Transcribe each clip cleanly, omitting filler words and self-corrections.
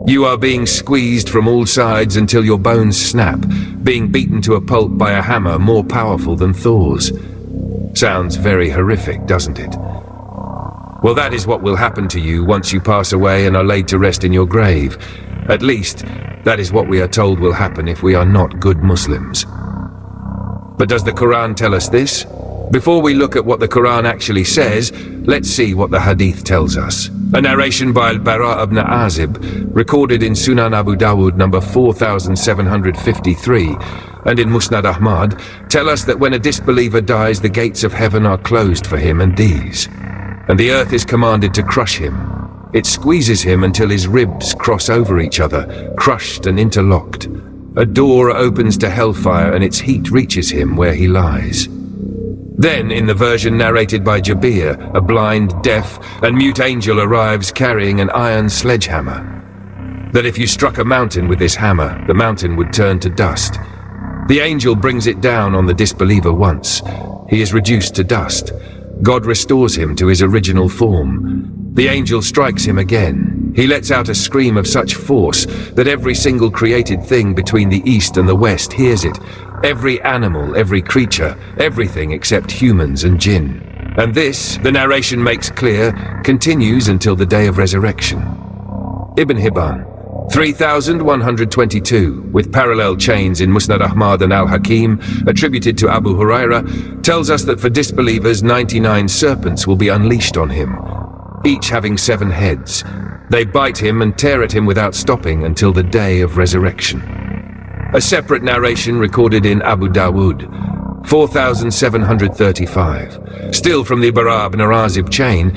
You are being squeezed from all sides until your bones snap, being beaten to a pulp by a hammer more powerful than Thor's. Sounds very horrific, doesn't it? Well, that is what will happen to you once you pass away and are laid to rest in your grave. At least, that is what we are told will happen if we are not good Muslims. But does the Quran tell us this? Before we look at what the Quran actually says, let's see what the Hadith tells us. A narration by al-Bara ibn Azib, recorded in Sunan Abu Dawud number 4753, and in Musnad Ahmad, tell us that when a disbeliever dies, the gates of heaven are closed for him and these. And the earth is commanded to crush him. It squeezes him until his ribs cross over each other, crushed and interlocked. A door opens to hellfire and its heat reaches him where he lies. Then, in the version narrated by Jabir, a blind, deaf, and mute angel arrives carrying an iron sledgehammer. That if you struck a mountain with this hammer, the mountain would turn to dust. The angel brings it down on the disbeliever once. He is reduced to dust. God restores him to his original form. The angel strikes him again. He lets out a scream of such force that every single created thing between the east and the west hears it. Every animal, every creature, everything except humans and jinn. And this, the narration makes clear, continues until the day of resurrection. Ibn Hibban, 3122, with parallel chains in Musnad Ahmad and al-Hakim, attributed to Abu Huraira, tells us that for disbelievers 99 serpents will be unleashed on him, each having 7 heads. They bite him and tear at him without stopping until the day of resurrection. A separate narration recorded in Abu Dawud, 4735, still from the Bara ibn Azib chain,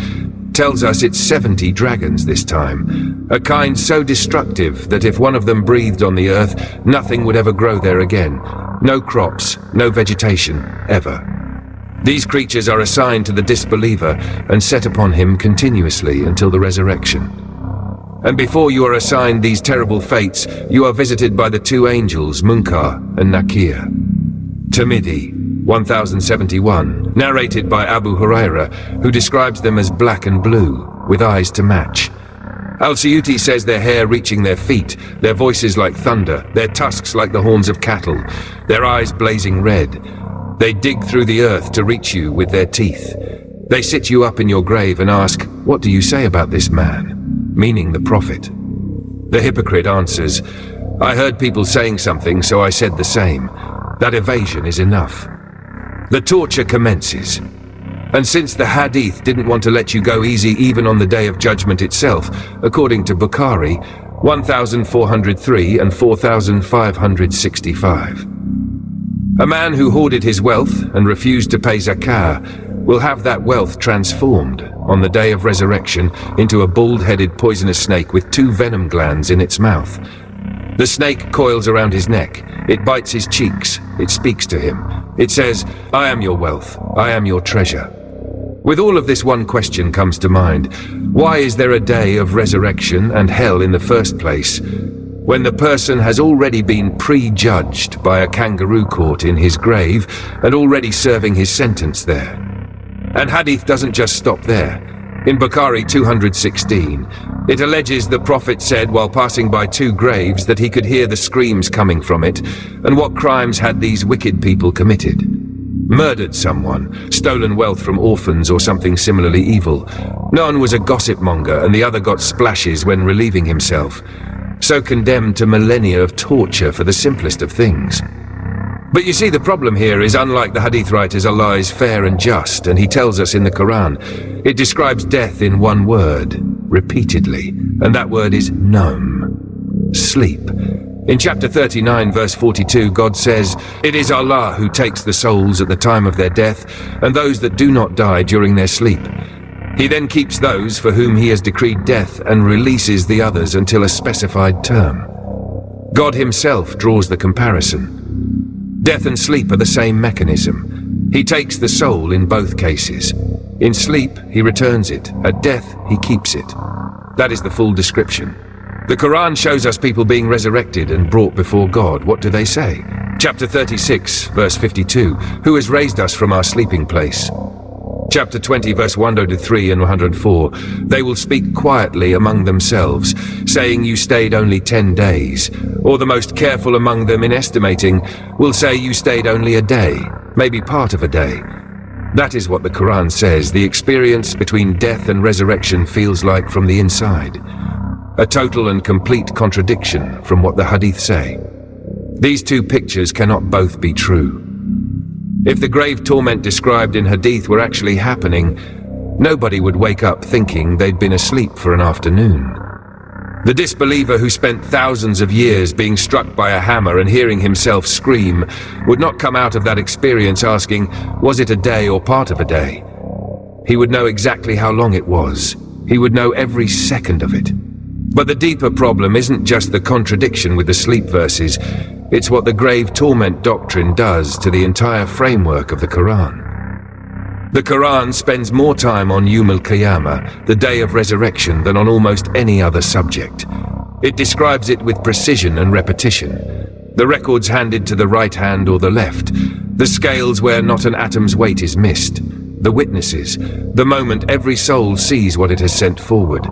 tells us it's 70 dragons this time, a kind so destructive that if one of them breathed on the earth, nothing would ever grow there again. No crops, no vegetation, ever. These creatures are assigned to the disbeliever and set upon him continuously until the resurrection. And before you are assigned these terrible fates, you are visited by the 2 angels, Munkar and Nakir. Tirmidhi, 1071, narrated by Abu Huraira, who describes them as black and blue, with eyes to match. Al-Suyuti says their hair reaching their feet, their voices like thunder, their tusks like the horns of cattle, their eyes blazing red. They dig through the earth to reach you with their teeth. They sit you up in your grave and ask, "What do you say about this man?" meaning the prophet. The hypocrite answers, "I heard people saying something, so I said the same." That evasion is enough. The torture commences. And since the Hadith didn't want to let you go easy even on the Day of Judgment itself, according to Bukhari, 1403 and 4565. A man who hoarded his wealth and refused to pay zakah will have that wealth transformed on the day of resurrection into a bald-headed poisonous snake with 2 venom glands in its mouth. The snake coils around his neck, it bites his cheeks, it speaks to him. It says, "I am your wealth, I am your treasure." With all of this, one question comes to mind. Why is there a day of resurrection and hell in the first place, when the person has already been prejudged by a kangaroo court in his grave and already serving his sentence there? And Hadith doesn't just stop there. In Bukhari 216, it alleges the Prophet said while passing by 2 graves that he could hear the screams coming from it, and what crimes had these wicked people committed? Murdered someone, stolen wealth from orphans or something similarly evil. None was a gossip monger and the other got splashes when relieving himself. So condemned to millennia of torture for the simplest of things. But you see, the problem here is, unlike the Hadith writers, Allah is fair and just, and He tells us in the Quran. It describes death in one word, repeatedly, and that word is naum, sleep. In chapter 39, verse 42, God says, "It is Allah who takes the souls at the time of their death, and those that do not die during their sleep. He then keeps those for whom He has decreed death and releases the others until a specified term." God Himself draws the comparison. Death and sleep are the same mechanism. He takes the soul in both cases. In sleep, He returns it. At death, He keeps it. That is the full description. The Quran shows us people being resurrected and brought before God. What do they say? Chapter 36, verse 52, "Who has raised us from our sleeping place?" Chapter 20, verse 103 and 104. They will speak quietly among themselves, saying you stayed only 10 days. Or the most careful among them in estimating will say you stayed only a day, maybe part of a day. That is what the Quran says the experience between death and resurrection feels like from the inside. A total and complete contradiction from what the Hadith say. These two pictures cannot both be true. If the grave torment described in Hadith were actually happening, nobody would wake up thinking they'd been asleep for an afternoon. The disbeliever who spent thousands of years being struck by a hammer and hearing himself scream would not come out of that experience asking, was it a day or part of a day? He would know exactly how long it was. He would know every second of it. But the deeper problem isn't just the contradiction with the sleep verses, it's what the grave torment doctrine does to the entire framework of the Quran. The Quran spends more time on Yawm al-Qiyamah, the day of resurrection, than on almost any other subject. It describes it with precision and repetition. The records handed to the right hand or the left, the scales where not an atom's weight is missed, the witnesses, the moment every soul sees what it has sent forward,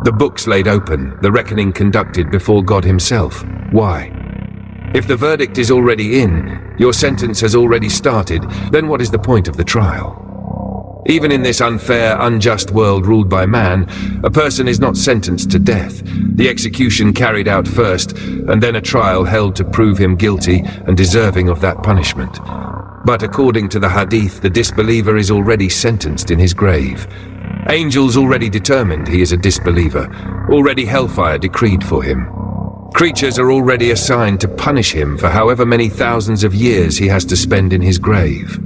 the books laid open, the reckoning conducted before God himself. Why? If the verdict is already in, your sentence has already started, then what is the point of the trial? Even in this unfair, unjust world ruled by man, a person is not sentenced to death. The execution carried out first, and then a trial held to prove him guilty and deserving of that punishment. But according to the Hadith, the disbeliever is already sentenced in his grave. Angels already determined he is a disbeliever, already hellfire decreed for him. Creatures are already assigned to punish him for however many thousands of years he has to spend in his grave.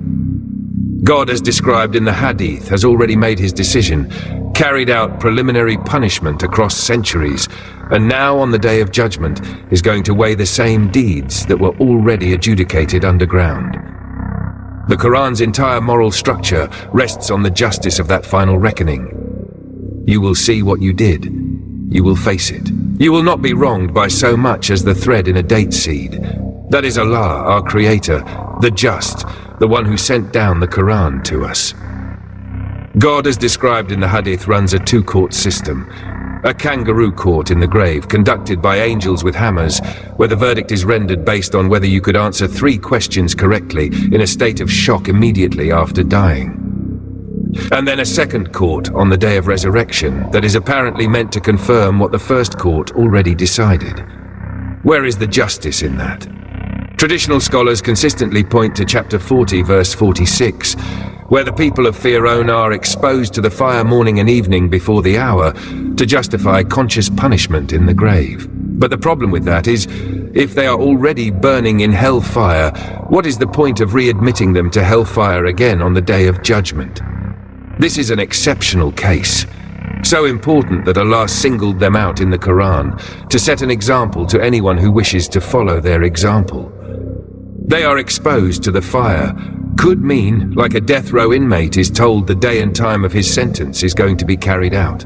God, as described in the Hadith, has already made his decision, carried out preliminary punishment across centuries, and now on the Day of Judgment is going to weigh the same deeds that were already adjudicated underground. The Quran's entire moral structure rests on the justice of that final reckoning. You will see what you did. You will face it. You will not be wronged by so much as the thread in a date seed. That is Allah, our Creator, the just, the one who sent down the Quran to us. God, as described in the Hadith, runs a two-court system. A kangaroo court in the grave, conducted by angels with hammers, where the verdict is rendered based on whether you could answer 3 questions correctly in a state of shock immediately after dying. And then a second court on the day of resurrection that is apparently meant to confirm what the first court already decided. Where is the justice in that? Traditional scholars consistently point to chapter 40, verse 46, where the people of Pharaoh are exposed to the fire morning and evening before the hour to justify conscious punishment in the grave. But the problem with that is, if they are already burning in hellfire, what is the point of readmitting them to hellfire again on the day of judgment? This is an exceptional case, so important that Allah singled them out in the Quran to set an example to anyone who wishes to follow their example. They are exposed to the fire could mean, like a death row inmate is told the day and time of his sentence is going to be carried out.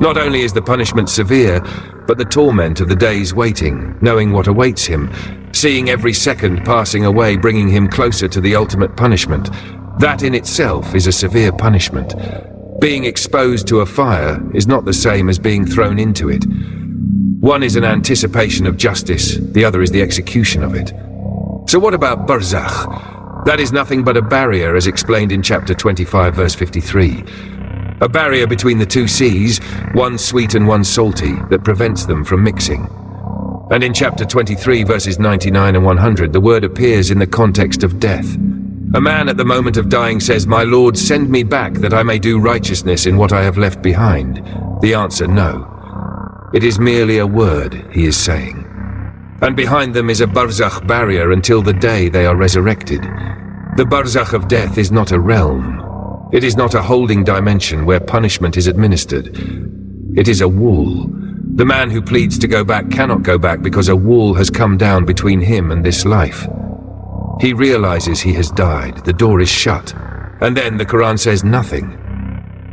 Not only is the punishment severe, but the torment of the days waiting, knowing what awaits him, seeing every second passing away bringing him closer to the ultimate punishment, that in itself is a severe punishment. Being exposed to a fire is not the same as being thrown into it. One is an anticipation of justice, the other is the execution of it. So what about Barzakh? That is nothing but a barrier, as explained in chapter 25, verse 53. A barrier between the two seas, one sweet and one salty, that prevents them from mixing. And in chapter 23, verses 99 and 100, the word appears in the context of death. A man at the moment of dying says, "My Lord, send me back that I may do righteousness in what I have left behind." The answer, no. It is merely a word, he is saying. And behind them is a Barzakh barrier until the day they are resurrected. The Barzakh of death is not a realm. It is not a holding dimension where punishment is administered. It is a wall. The man who pleads to go back cannot go back because a wall has come down between him and this life. He realizes he has died, the door is shut, and then the Quran says nothing.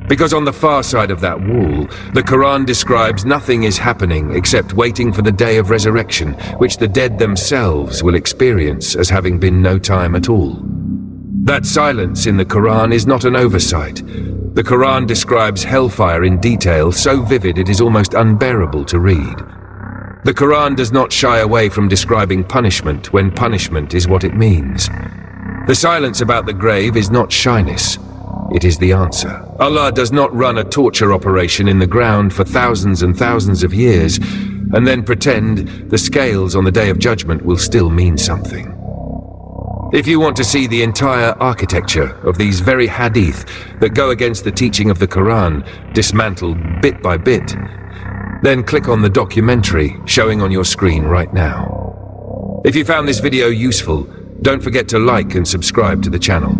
Because on the far side of that wall, the Quran describes nothing is happening except waiting for the day of resurrection, which the dead themselves will experience as having been no time at all. That silence in the Quran is not an oversight. The Quran describes hellfire in detail so vivid it is almost unbearable to read. The Quran does not shy away from describing punishment when punishment is what it means. The silence about the grave is not shyness. It is the answer. Allah does not run a torture operation in the ground for thousands and thousands of years and then pretend the scales on the Day of Judgment will still mean something. If you want to see the entire architecture of these very hadith that go against the teaching of the Quran dismantled bit by bit, then click on the documentary showing on your screen right now. If you found this video useful, don't forget to like and subscribe to the channel.